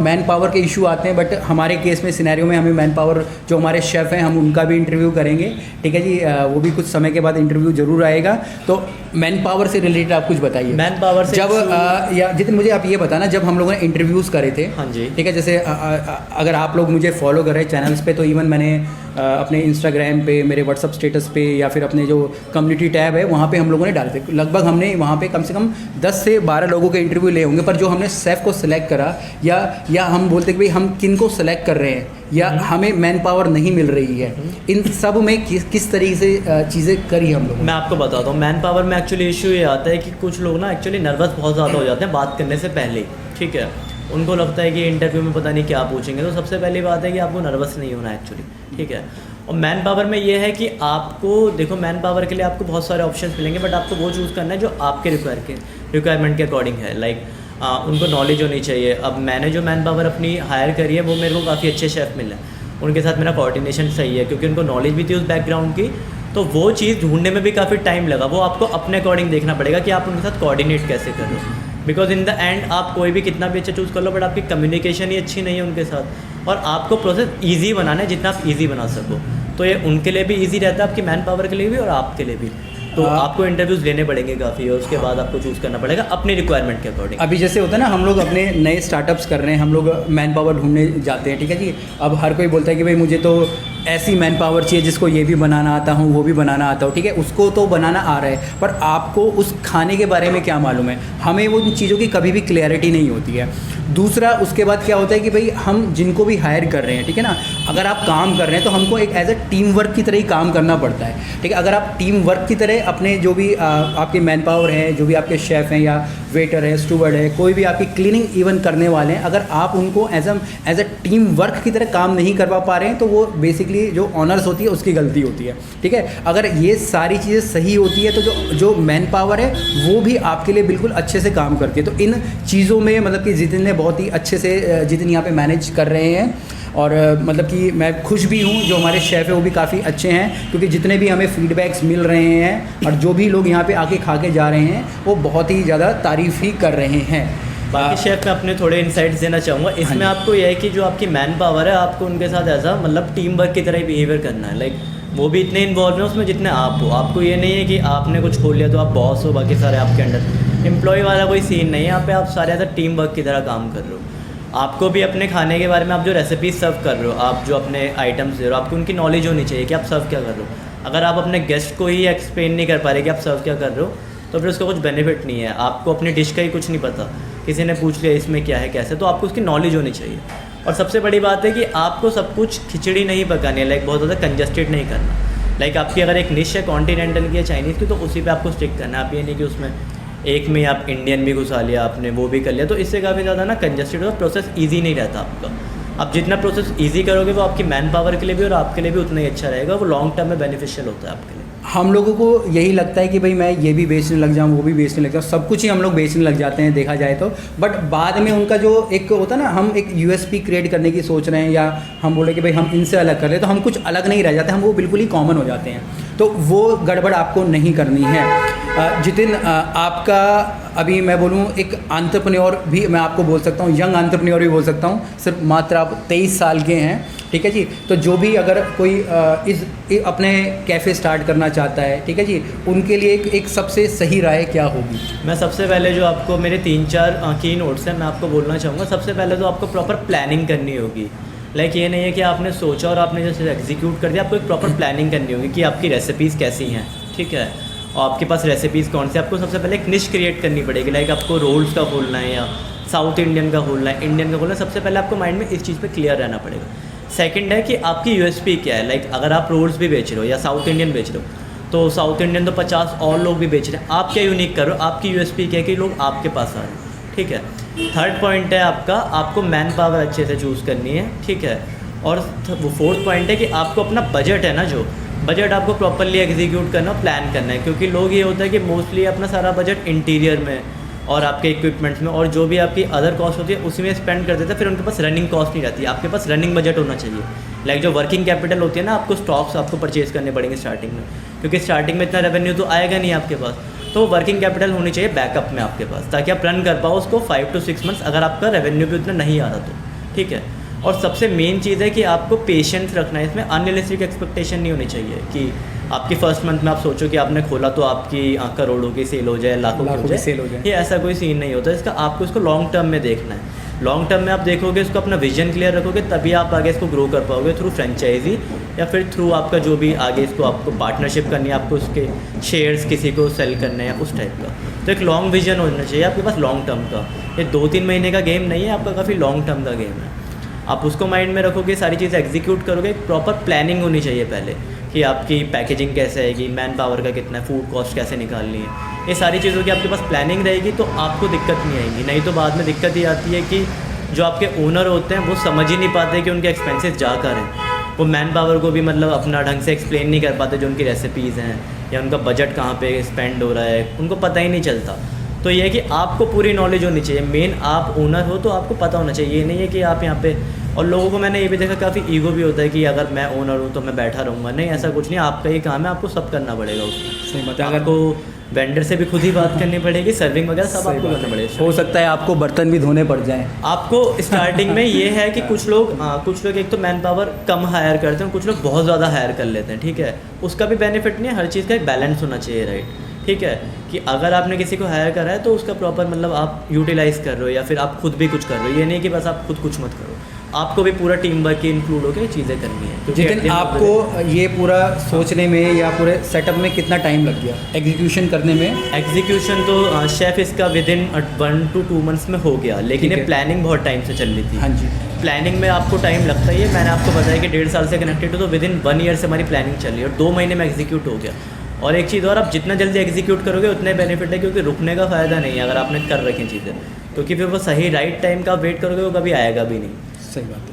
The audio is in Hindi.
मैन पावर के इशू आते हैं, बट हमारे केस में सिनेरियो में हमें मैन पावर जो हमारे शेफ़ हैं हम उनका भी इंटरव्यू करेंगे, ठीक है जी। वो भी कुछ समय के बाद इंटरव्यू ज़रूर आएगा। तो मैन पावर से रिलेटेड आप कुछ बताइए। मैन पावर से जब या जितने मुझे आप ये बताना, जब हम लोगों ने इंटरव्यूज़ करे थे, हाँ जी, ठीक है, जैसे अगर आप लोग मुझे फॉलो कर रहे हैं चैनल्स पे, तो इवन मैंने अपने इंस्टाग्राम पे, मेरे व्हाट्सअप स्टेटस पे, या फिर अपने जो कम्युनिटी टैब है वहाँ पे हम लोगों ने डाले थे। लगभग हमने वहाँ पे कम से कम 10 से 12 लोगों के इंटरव्यू ले होंगे, पर जो हमने शेफ़ को सिलेक्ट करा, या हम बोलते कि भाई हम किन को सेलेक्ट कर रहे हैं, या हमें मैन पावर नहीं मिल रही है, इन सब में किस तरीके से चीज़ें करी हम लोग। मैं आपको बताता हूँ। मैन पावर में एक्चुअली इशू ये आता है कि कुछ लोग ना एक्चुअली नर्वस बहुत ज़्यादा हो जाते हैं बात करने से पहले, ठीक है। उनको लगता है कि इंटरव्यू में पता नहीं क्या पूछेंगे, तो सबसे पहली बात है कि आपको नर्वस नहीं होना एक्चुअली, ठीक है। और मैन पावर में ये है कि आपको देखो, मैन पावर के लिए आपको बहुत सारे ऑप्शंस मिलेंगे, बट आपको वो चूज़ करना है जो आपके रिक्वायरमेंट के अकॉर्डिंग है। लाइक उनको नॉलेज होनी चाहिए। अब मैंने जो मैन पावर अपनी हायर करी है वो मेरे को काफ़ी अच्छे शेफ़ मिले हैं, उनके साथ मेरा कोऑर्डिनेशन सही है, क्योंकि उनको नॉलेज भी थी उस बैकग्राउंड की। तो वो चीज़ ढूंढने में भी काफ़ी टाइम लगा। वो आपको अपने अकॉर्डिंग देखना पड़ेगा कि आप उनके साथ कोऑर्डिनेट कैसे कर रहे हो, बिकॉज इन द एंड आप कोई भी कितना भी अच्छा चूज़ कर लो, बट आपकी कम्युनिकेशन ही अच्छी नहीं है उनके साथ, और आपको प्रोसेस ईजी बनाना है जितना आप ईजी बना सको। तो ये उनके लिए भी ईजी रहता है, आपकी मैन पावर के लिए भी और आपके लिए भी। तो आपको इंटरव्यूज़ लेने पड़ेंगे काफ़ी, और उसके बाद आपको चूज़ करना पड़ेगा अपनी रिक्वायरमेंट के अकॉर्डिंग। अभी जैसे होता है ना, हम लोग अपने नए स्टार्टअप्स कर रहे हैं, हम लोग मैन पावर ढूंढने जाते हैं, ठीक है जी। अब हर कोई बोलता है कि भाई मुझे तो ऐसी मैन पावर चाहिए जिसको ये भी बनाना आता हो, वो भी बनाना आता हो, ठीक है। उसको तो बनाना आ रहा है, पर आपको उस खाने के बारे में क्या मालूम है, हमें वो उन चीज़ों की कभी भी क्लैरिटी नहीं होती है। दूसरा, उसके बाद क्या होता है कि भाई हम जिनको भी हायर कर रहे हैं, ठीक है ना, अगर आप काम कर रहे हैं तो हमको एक एज ए टीम वर्क की तरह ही काम करना पड़ता है, ठीक है। अगर आप टीम वर्क की तरह अपने जो भी आपके मैन पावर है, जो भी आपके शेफ़ हैं या वेटर है, स्टूवर्ड है, कोई भी आपकी क्लीनिंग इवन करने वाले हैं, अगर आप उनको एज ए टीम वर्क की तरह काम नहीं करवा पा रहे हैं, तो वो बेसिकली जो ऑनर्स होती है उसकी गलती होती है, ठीक है। अगर ये सारी चीज़ें सही होती है तो जो मैन पावर है वो भी आपके लिए बिल्कुल अच्छे से काम करती है। तो इन चीज़ों में मतलब कि जितिन ने बहुत ही अच्छे से जितिन यहाँ पे मैनेज कर रहे हैं, और मतलब कि मैं खुश भी हूँ। जो हमारे शेफ़ है वो भी काफ़ी अच्छे हैं, क्योंकि जितने भी हमें फीडबैक्स मिल रहे हैं और जो भी लोग यहाँ पे आके खा के जा रहे हैं वो बहुत ही ज़्यादा तारीफ़ ही कर रहे हैं। बाकी शेफ़ मैं अपने थोड़े इंसाइट्स देना चाहूँगा इसमें। आपको यह है कि जो आपकी मैन पावर है, आपको उनके साथ ऐसा मतलब टीम वर्क की तरह ही बिहेवियर करना है। लाइक वो भी इतने इन्वॉल्व हैं उसमें जितने आप हो। आपको ये नहीं है कि आपने कुछ खोल लिया तो आप बॉस हो, बाकी सारे आपके अंडर। एम्प्लॉय वाला कोई सीन नहीं है यहाँ पे। आप सारे ऐसा टीम वर्क की तरह काम कर रहे हो। आपको भी अपने खाने के बारे में, आप जो रेसिपीज सर्व कर रहे हो, आप जो अपने आइटम्स दे रहे हो, आपको उनकी नॉलेज होनी चाहिए कि आप सर्व क्या कर रहे हो। अगर आप अपने गेस्ट को ही एक्सप्लेन नहीं कर पा रहे कि आप सर्व क्या कर रहे हो, तो फिर उसका कुछ बेनिफिट नहीं है। आपको अपनी डिश का ही कुछ नहीं पता, किसी ने पूछ लिया इसमें क्या है कैसे, तो आपको उसकी नॉलेज होनी चाहिए। और सबसे बड़ी बात है कि आपको सब कुछ खिचड़ी नहीं पकानी है, लाइक बहुत ज़्यादा कंजस्टेड नहीं करना। लाइक आपकी अगर एक डिश है कॉन्टिनेंटल की या चाइनीज़ की, तो उसी पे आपको स्टिक करना है। आप ये नहीं कि उसमें एक में आप इंडियन भी घुसा लिया, आपने वो भी कर लिया, तो इससे काफ़ी ज़्यादा ना कंजस्टेड होगा, प्रोसेस ईजी नहीं रहता आपका। आप जितना प्रोसेस ईजी करोगे वो आपकी मैन पावर के लिए भी और आपके लिए भी उतना ही अच्छा रहेगा। वो लॉन्ग टर्म में बेनिफिशियल होता है आपके लिए। हम लोगों को यही लगता है कि भाई मैं ये भी बेचने लग जाऊँ, वो भी बेचने लग जाऊँ, सब कुछ ही हम लोग बेचने लग जाते हैं देखा जाए तो। बट बाद में उनका जो एक होता है ना, हम एक यूएसपी क्रिएट करने की सोच रहे हैं, या हम बोले कि भाई हम इनसे अलग कर रहे हैं, तो हम कुछ अलग नहीं रह जाते, हम वो बिल्कुल ही कॉमन हो जाते हैं। तो वो गड़बड़ आपको नहीं करनी है। जितिन, आपका अभी मैं बोलूँ एक एंटरप्रेन्योर भी मैं आपको बोल सकता हूँ, यंग एंटरप्रेन्योर भी बोल सकता हूँ, सिर्फ मात्र आप 23 साल के हैं, ठीक है जी। तो जो भी अगर कोई अपने कैफ़े स्टार्ट करना चाहता है, ठीक है जी, उनके लिए एक सबसे सही राय क्या होगी? मैं सबसे पहले जो आपको मेरे 3-4 की नोट्स हैं मैं आपको बोलना चाहूँगा। सबसे पहले तो आपको प्रॉपर प्लानिंग करनी होगी। लाइक ये नहीं है कि आपने सोचा और आपने जैसे एग्जीक्यूट कर दिया। आपको एक प्रॉपर प्लानिंग करनी होगी कि आपकी रेसिपीज़ कैसी हैं, ठीक है, और आपके पास रेसिपीज़ कौन सी। आपको सबसे पहले एक निश क्रिएट करनी पड़ेगी। लाइक आपको रोल्स का खोलना है या साउथ इंडियन का खोलना है, इंडियन का खोलना है, सबसे पहले आपको माइंड में इस चीज़ पे क्लियर रहना पड़ेगा। सेकंड है कि आपकी यूएसपी क्या है। लाइक अगर आप रोल्स भी बेच रहे हो या साउथ इंडियन बेच रहे हो, तो साउथ इंडियन तो 50 और लोग भी बेच रहे हैं, आप क्या यूनिक कर रहे हो, आपकी यूएसपी क्या है कि लोग आपके पास आ रहे हैं, ठीक है। थर्ड पॉइंट है आपको मैन पावर अच्छे से चूज़ करनी है, ठीक है। और वो फोर्थ पॉइंट है कि आपको अपना बजट है ना, जो बजट आपको प्रॉपरली एग्जीक्यूट करना, प्लान करना है। क्योंकि लोग ये होता है कि मोस्टली अपना सारा बजट इंटीरियर में और आपके इक्विपमेंट्स में और जो भी आपकी अदर कॉस्ट होती है उसी में स्पेंड कर देते हैं। फिर उनके पास रनिंग कॉस्ट नहीं रहती। आपके पास रनिंग बजट होना चाहिए। लाइक जो वर्किंग कैपिटल होती है ना, आपको स्टॉक्स आपको परचेज़ करने पड़ेंगे स्टार्टिंग में, क्योंकि स्टार्टिंग में इतना रेवेन्यू तो आएगा नहीं आपके पास। तो वर्किंग कैपिटल होनी चाहिए बैकअप में आपके पास, ताकि आप रन कर पाओ उसको 5 to 6 मंथ्स, अगर आपका रेवेन्यू भी उतना नहीं आ रहा तो। ठीक है। और सबसे मेन चीज़ है कि आपको पेशेंस रखना है, इसमें अनरियलिस्टिक एक्सपेक्टेशन नहीं होनी चाहिए कि आपकी फर्स्ट मंथ में आप सोचो कि आपने खोला तो आपकी करोड़ों की सेल हो जाए, लाखों की सेल हो जाए। ये ऐसा कोई सीन नहीं होता, इसका आपको इसको लॉन्ग टर्म में देखना है। लॉन्ग टर्म में आप देखोगे, इसको अपना विजन क्लियर रखोगे, तभी आप आगे इसको ग्रो कर पाओगे थ्रू फ्रेंचाइजी या फिर थ्रू आपका जो भी आगे इसको आपको पार्टनरशिप करनी है, आपको उसके शेयर्स किसी को सेल करने हैं उस टाइप का। तो एक लॉन्ग विजन होना चाहिए आपके पास लॉन्ग टर्म का। ये 2-3 महीने का गेम नहीं है आपका, काफ़ी लॉन्ग टर्म का गेम है। आप उसको माइंड में रखोगे, सारी चीज़ें एग्जीक्यूट करोगे, एक प्रॉपर प्लानिंग होनी चाहिए पहले कि आपकी पैकेजिंग कैसे आएगी, मैन पावर का कितना है, फूड कॉस्ट कैसे निकालनी है, ये सारी चीज़ों की आपके पास प्लानिंग रहेगी तो आपको दिक्कत नहीं आएगी। नहीं तो बाद में दिक्कत ये आती है कि जो आपके ओनर होते हैं वो समझ ही नहीं पाते कि उनके एक्सपेंसेस जा कर हैं। वो मैन पावर को भी मतलब अपना ढंग से एक्सप्लेन नहीं कर पाते जो उनकी रेसिपीज़ हैं या उनका बजट कहाँ पे स्पेंड हो रहा है, उनको पता ही नहीं चलता। तो ये है कि आपको पूरी नॉलेज होनी चाहिए। मेन आप ओनर हो तो आपको पता होना चाहिए, ये नहीं है कि आप यहाँ पे। और लोगों को मैंने ये भी देखा काफ़ी ईगो भी होता है कि अगर मैं ओनर हूँ तो मैं बैठा रहूँगा। नहीं, ऐसा कुछ नहीं, आपका ये काम है, आपको सब करना पड़ेगा उसमें। सही बात है। अगर को वेंडर से भी खुद ही बात करनी पड़ेगी, सर्विंग वगैरह सब आपको करना पड़ेगा। हो सकता है आपको बर्तन भी धोने पड़ जाएं। आपको स्टार्टिंग में ये है कि कुछ लोग एक तो मैन पावर कम हायर करते हैं, कुछ लोग बहुत ज़्यादा हायर कर लेते हैं, ठीक है। उसका भी बेनिफिट नहीं है, हर चीज़ का एक बैलेंस होना चाहिए, राइट, ठीक है। कि अगर आपने किसी को हायर करा है तो उसका प्रॉपर मतलब आप यूटिलाइज़ कर रहे हो या फिर आप खुद भी कुछ कर रहे हो। ये नहीं कि बस आप खुद कुछ मत करो, आपको भी पूरा टीम वर्क की इंक्लूड होकर चीज़ें करनी है। लेकिन आपको ये पूरा सोचने में या पूरे सेटअप में कितना टाइम लग गया एग्जीक्यूशन करने में? एग्जीक्यूशन तो शेफ़ इसका विदिन 1 to 2 मंथ्स में हो गया, लेकिन ये प्लानिंग बहुत टाइम से चल रही थी। हाँ जी। प्लानिंग में आपको टाइम लगता ही है। मैंने आपको बताया कि 1.5 साल से कनेक्टेड हो, तो विदिन 1 ईयर से हमारी प्लानिंग चल रही है और 2 महीने में एग्जीक्यूट हो गया। और एक चीज़ और, आप जितना जल्दी एग्जीक्यूट करोगे उतने बेनिफिट है, क्योंकि रुकने का फ़ायदा नहीं है अगर आपने कर रखी चीज़ें, क्योंकि फिर वो सही राइट टाइम का वेट करोगे वो कभी आएगा भी नहीं। सही बात है।